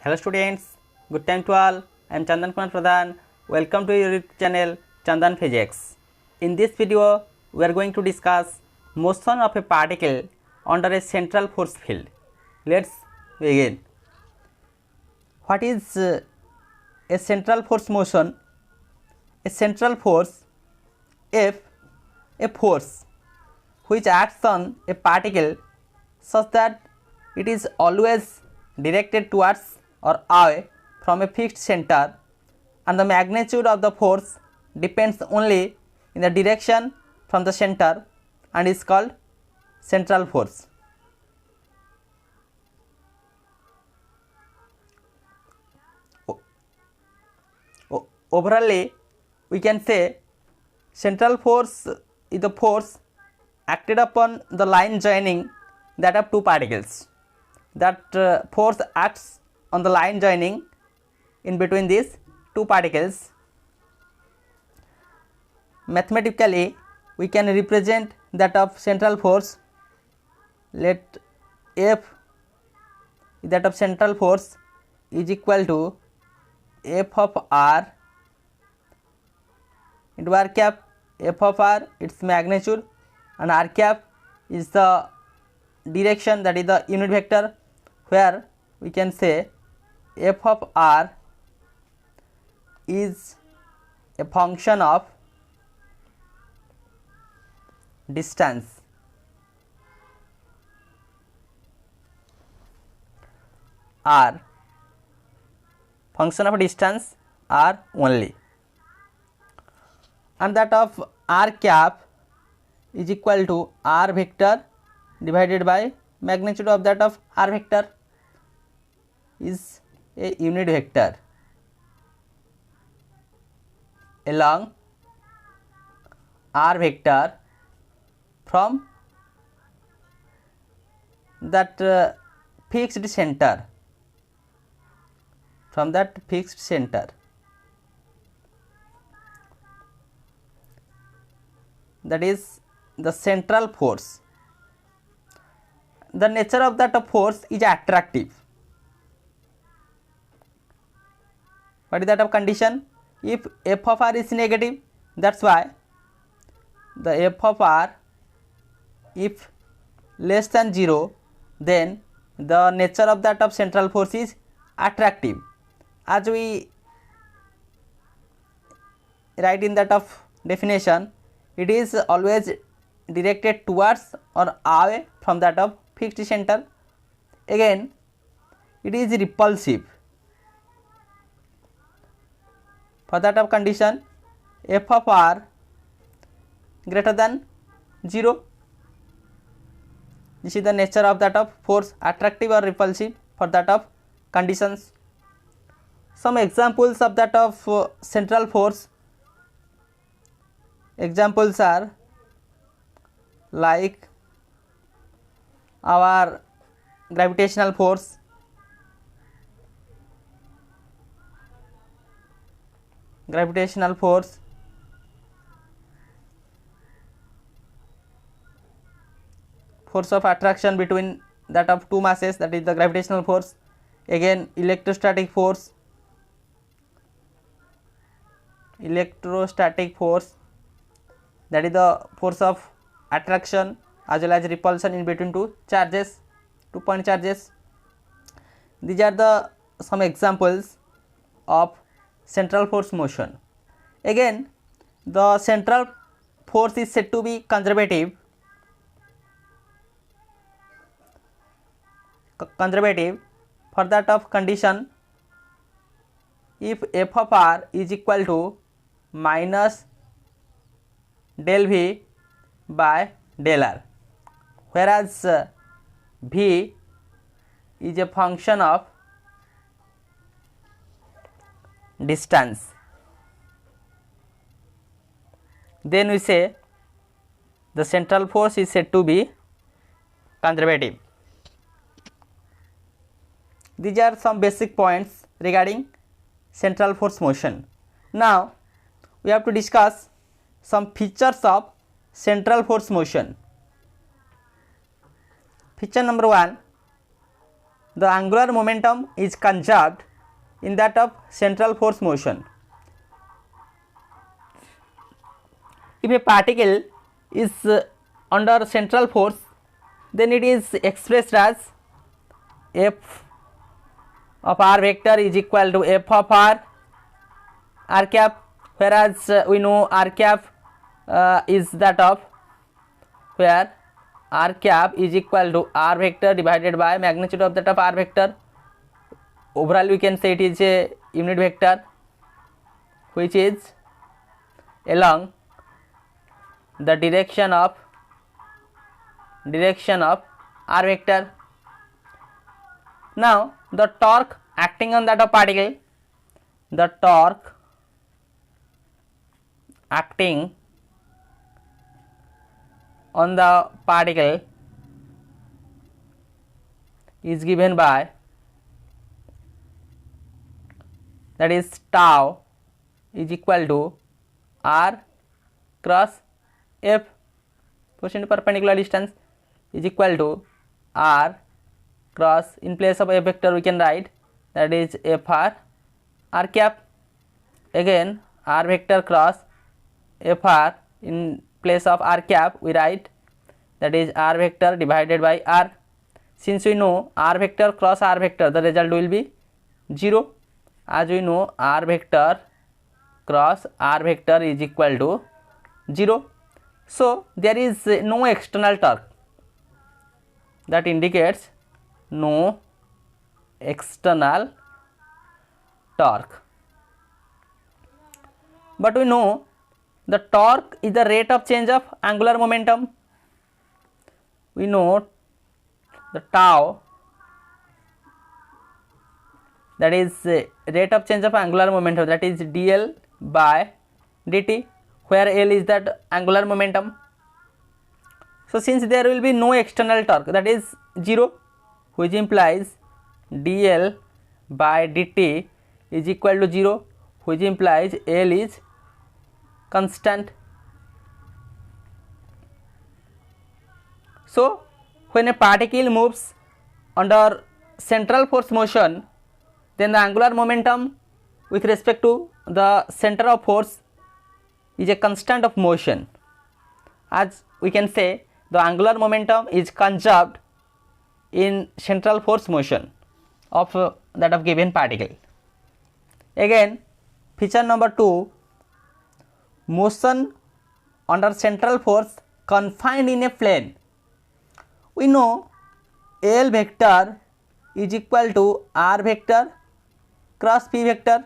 Hello students, good time to all. I am Chandan Kumar Pradhan. Welcome to your YouTube channel Chandan Physics. In this video, we are going to discuss motion of a particle under a central force field. Let's begin. What is a central force motion? A central force, F, a force which acts on a particle such that it is always directed towards or away from a fixed center, and the magnitude of the force depends only in the direction from the center and is called central force. Overall, we can say central force is the force acted upon the line joining that of two particles. That force acts on the line joining in between these two particles. Mathematically, we can represent that of central force. Let F, that of central force, is equal to F of r into r cap. F of r, its magnitude, and r cap is the direction, that is the unit vector, where we can say f of r is a function of distance. R, function of distance r only, and that of r cap is equal to r vector divided by magnitude of that of r vector, is a unit vector along r vector from that fixed center, that is the central force. The nature of that force is attractive. What is that of condition? If f of r is negative, that's why the f of r, if less than 0, then the nature of that of central force is attractive. As we write in that of definition, it is always directed towards or away from that of fixed center. Again, it is repulsive. For that of condition, f of r greater than 0. This is the nature of that of force, attractive or repulsive for that of conditions. Some examples of that of central force. Examples are like our gravitational force, force of attraction between that of two masses, that is the gravitational force. Again, electrostatic force, that is the force of attraction as well as repulsion in between two point charges. These are the some examples of central force motion. Again, the central force is said to be conservative for that of condition if f of r is equal to minus del v by del r, whereas v is a function of distance. Then we say the central force is said to be conservative. These are some basic points regarding central force motion. Now we have to discuss some features of central force motion. Feature number 1, the angular momentum is conserved in that of central force motion. If a particle is under central force, then it is expressed as F of r vector is equal to F of r cap, whereas we know r cap is that of where r cap is equal to r vector divided by magnitude of that of r vector. Overall we can say it is a unit vector which is along the direction of r vector. Now the torque acting on that of particle, the torque acting on the particle is given by, that is tau is equal to r cross f, position to perpendicular distance, is equal to r cross, in place of f vector we can write that is f r cap, again r vector cross f r, in place of r cap we write that is r vector divided by r. Since we know r vector cross r vector, the result will be 0, as we know r vector cross r vector is equal to 0. So there is no external torque, that indicates no external torque. But we know the torque is the rate of change of angular momentum. We know the tau, that is rate of change of angular momentum, that is dl by dt, where L is that angular momentum. So since there will be no external torque, that is 0, which implies dl by dt is equal to 0, which implies L is constant. So when a particle moves under central force motion, then the angular momentum with respect to the center of force is a constant of motion. As we can say, the angular momentum is conserved in central force motion of that of given particle. Again, feature number 2, motion under central force confined in a plane. We know L vector is equal to r vector cross p vector,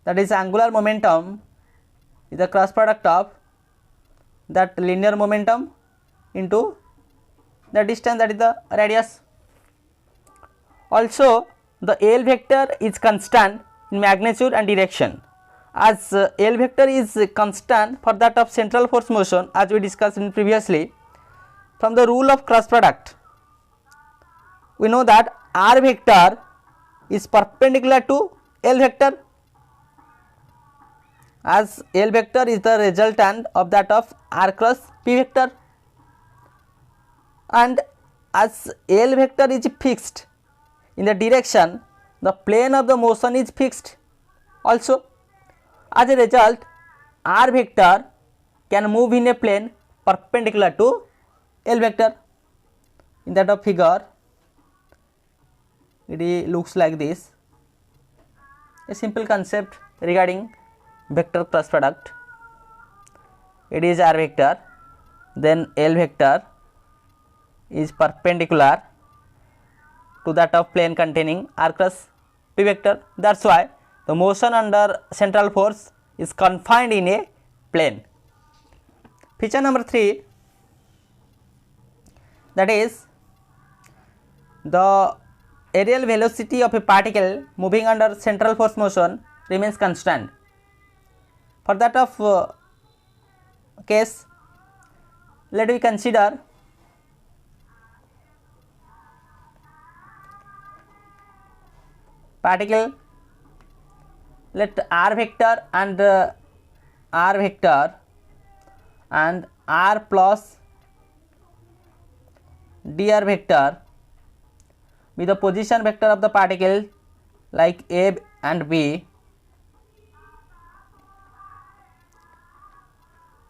that is angular momentum is the cross product of that linear momentum into the distance, that is the radius. Also the L vector is constant in magnitude and direction, as L vector is constant for that of central force motion, as we discussed in previously. From the rule of cross product, we know that r vector is perpendicular to L vector, as L vector is the resultant of that of r cross p vector, and as L vector is fixed in the direction, the plane of the motion is fixed also. As a result, r vector can move in a plane perpendicular to L vector. In that of figure, it looks like this, a simple concept regarding vector cross product. It is r vector, then L vector is perpendicular to that of plane containing r cross p vector. That is why the motion under central force is confined in a plane. Feature number 3, that is the aerial velocity of a particle moving under central force motion remains constant. For that of case, let me consider particle, let r vector and r plus dr vector with the position vector of the particle like A and B,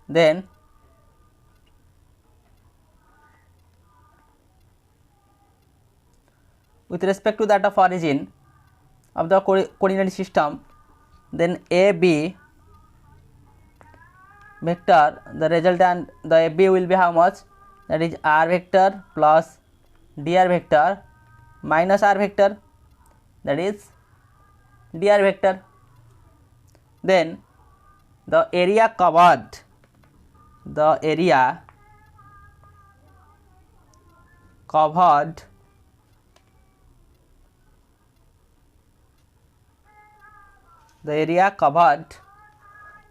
then with respect to that of origin of the coordinate system, then AB vector, the resultant, the AB will be how much? That is r vector plus dr vector minus r vector, that is dr vector. Then the area covered, the area covered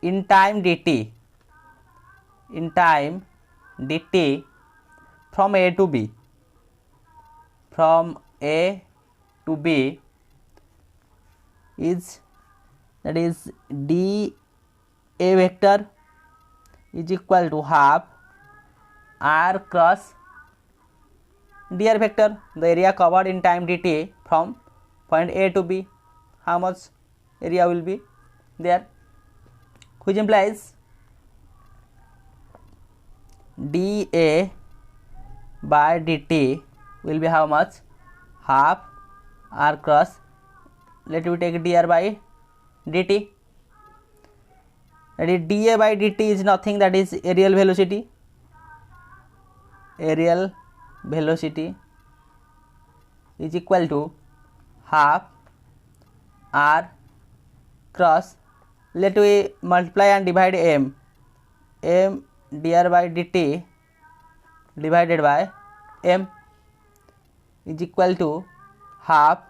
in time dt, in time dt from A to B, from A to B is, that is dA vector is equal to half r cross dr vector. The area covered in time dt from point A to B, how much area will be there, which implies dA by dt will be how much? Half r cross, let me take dr by dt. That is dA by dt is nothing, that is aerial velocity. Aerial velocity is equal to half r cross, let we multiply and divide m dr by dt divided by m is equal to half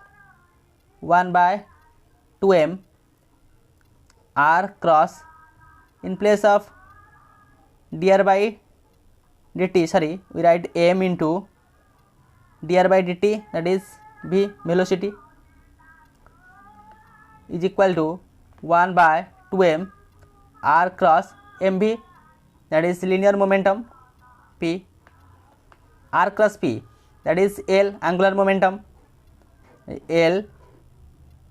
1 by 2m r cross, in place of dr by dt, sorry, we write m into dr by dt, that is v velocity, is equal to 1 by 2m r cross mv, that is linear momentum p, r cross p, that is L angular momentum, L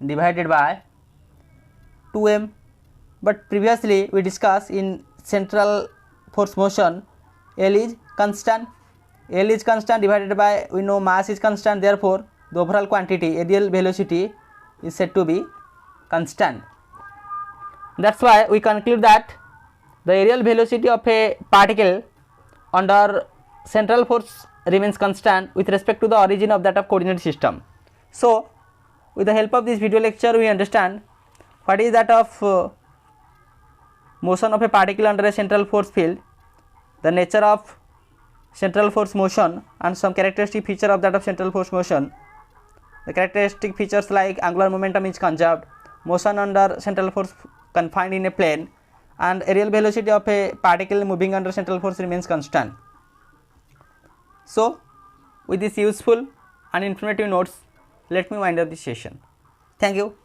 divided by 2m. But previously we discussed in central force motion L is constant, L is constant divided by, we know mass is constant, therefore the overall quantity aerial velocity is said to be constant. That's why we conclude that the aerial velocity of a particle under central force remains constant with respect to the origin of that of coordinate system. So with the help of this video lecture we understand what is that of motion of a particle under a central force field, the nature of central force motion and some characteristic feature of that of central force motion. The characteristic features like angular momentum is conserved, motion under central force confined in a plane, and aerial velocity of a particle moving under central force remains constant. So with this useful and informative notes, let me wind up this session. Thank you.